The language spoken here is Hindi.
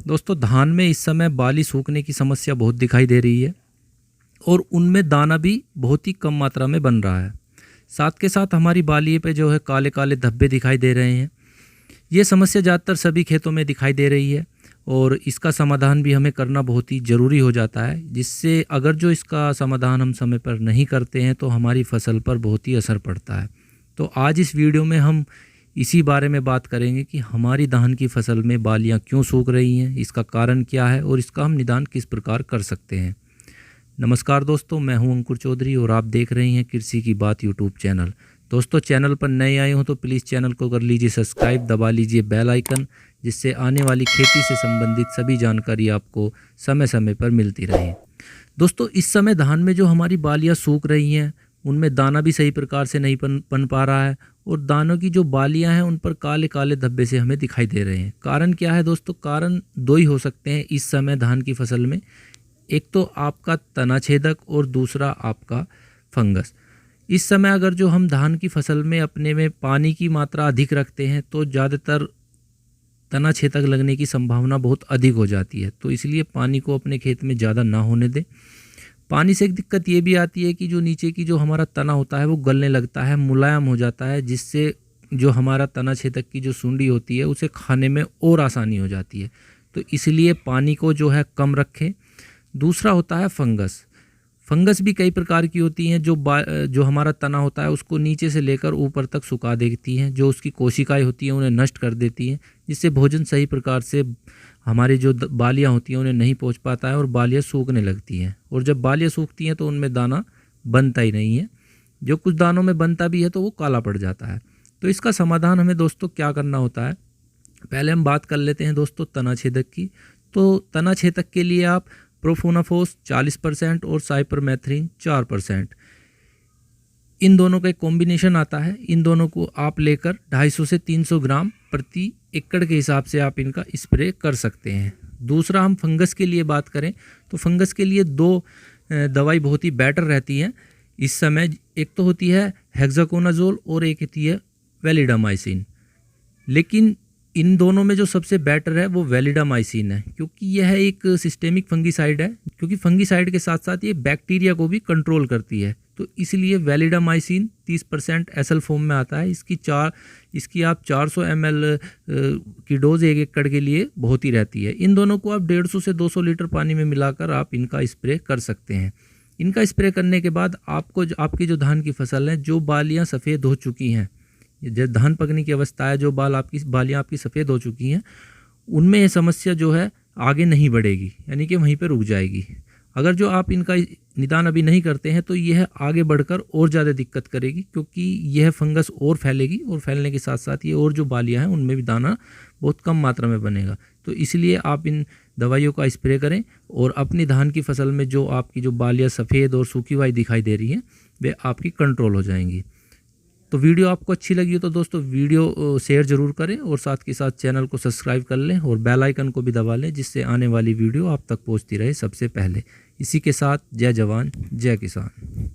दोस्तों धान में इस समय बाली सूखने की समस्या बहुत दिखाई दे रही है और उनमें दाना भी बहुत ही कम मात्रा में बन रहा है। साथ के साथ हमारी बाली पे जो है काले काले धब्बे दिखाई दे रहे हैं। ये समस्या ज़्यादातर सभी खेतों में दिखाई दे रही है और इसका समाधान भी हमें करना बहुत ही ज़रूरी हो जाता है, जिससे अगर जो इसका समाधान हम समय पर नहीं करते हैं तो हमारी फसल पर बहुत ही असर पड़ता है। तो आज इस वीडियो में हम इसी बारे में बात करेंगे कि हमारी धान की फसल में बालियां क्यों सूख रही हैं, इसका कारण क्या है और इसका हम निदान किस प्रकार कर सकते हैं। नमस्कार दोस्तों, मैं हूं अंकुर चौधरी और आप देख रहे हैं कृषि की बात यूट्यूब चैनल। दोस्तों चैनल पर नए आए हो तो प्लीज़ चैनल को कर लीजिए सब्सक्राइब, दबा लीजिए बेल आइकन, जिससे आने वाली खेती से संबंधित सभी जानकारी आपको समय समय पर मिलती रहे। दोस्तों इस समय धान में जो हमारी बालियां सूख रही हैं उनमें दाना भी सही प्रकार से नहीं बन पा रहा है और दानों की जो बालियां हैं उन पर काले काले धब्बे से हमें दिखाई दे रहे हैं। कारण क्या है दोस्तों? कारण दो ही हो सकते हैं इस समय धान की फसल में। एक तो आपका तना छेदक और दूसरा आपका फंगस। इस समय अगर जो हम धान की फसल में अपने में पानी की मात्रा अधिक रखते हैं तो ज़्यादातर तना छेदक लगने की संभावना बहुत अधिक हो जाती है। तो इसलिए पानी को अपने खेत में ज़्यादा ना होने दें। पानी से एक दिक्कत ये भी आती है कि जो नीचे की जो हमारा तना होता है वो गलने लगता है, मुलायम हो जाता है, जिससे जो हमारा तना छेदक की जो सुंडी होती है उसे खाने में और आसानी हो जाती है। तो इसलिए पानी को जो है कम रखें। दूसरा होता है फंगस। फंगस भी कई प्रकार की होती हैं जो हमारा तना होता है उसको नीचे से लेकर ऊपर तक सुखा देती हैं, जो उसकी कोशिकाएं होती हैं उन्हें नष्ट कर देती हैं, जिससे भोजन सही प्रकार से हमारी जो बालियां होती हैं उन्हें नहीं पहुंच पाता है और बालियां सूखने लगती हैं। और जब बालियां सूखती हैं तो उनमें दाना बनता ही नहीं है, जो कुछ दानों में बनता भी है तो वो काला पड़ जाता है। तो इसका समाधान हमें दोस्तों क्या करना होता है, पहले हम बात कर लेते हैं दोस्तों तना छेदक की। तो तना छेदक के लिए आप प्रोफोनाफोस 40% और साइपरमेथ्रिन 4%, इन दोनों का एक कॉम्बिनेशन आता है। इन दोनों को आप लेकर 250 से 300 ग्राम प्रति एकड़ के हिसाब से आप इनका स्प्रे कर सकते हैं। दूसरा हम फंगस के लिए बात करें तो फंगस के लिए दो दवाई बहुत ही बेटर रहती हैं इस समय। एक तो होती है हेक्साकोनाजोल और एक होती है वैलिडामाइसिन। लेकिन इन दोनों में जो सबसे बेटर है वो वैलिडामाइसिन है, क्योंकि यह एक सिस्टेमिक फंगीसाइड है, क्योंकि फंगीसाइड के साथ साथ ये बैक्टीरिया को भी कंट्रोल करती है। तो इसलिए वैलिडामाइसिन 30% एसएल फॉर्म में आता है। इसकी आप 400 ml की डोज एक एकड़ के लिए बहुत ही रहती है। इन दोनों को आप 150 से 200 लीटर पानी में मिलाकर आप इनका स्प्रे कर सकते हैं। इनका स्प्रे करने के बाद आपको आपकी जो धान की फसल है, जो बालियाँ सफ़ेद हो चुकी हैं, जब धान पकने की अवस्था है, जो बालियाँ आपकी सफ़ेद हो चुकी हैं, उनमें यह समस्या जो है आगे नहीं बढ़ेगी, यानी कि वहीं पर रुक जाएगी। अगर जो आप इनका निदान अभी नहीं करते हैं तो यह आगे बढ़कर और ज़्यादा दिक्कत करेगी, क्योंकि यह फंगस और फैलेगी और फैलने के साथ साथ ये और जो बालियाँ हैं उनमें भी दाना बहुत कम मात्रा में बनेगा। तो इसलिए आप इन दवाइयों का स्प्रे करें और अपनी धान की फसल में जो आपकी जो बालियाँ सफ़ेद और सूखी हुई दिखाई दे रही हैं वे आपकी कंट्रोल हो जाएंगी। तो वीडियो आपको अच्छी लगी हो तो दोस्तों वीडियो शेयर ज़रूर करें और साथ के साथ चैनल को सब्सक्राइब कर लें और बेल आइकन को भी दबा लें, जिससे आने वाली वीडियो आप तक पहुंचती रहे सबसे पहले। इसी के साथ जय जवान जय किसान।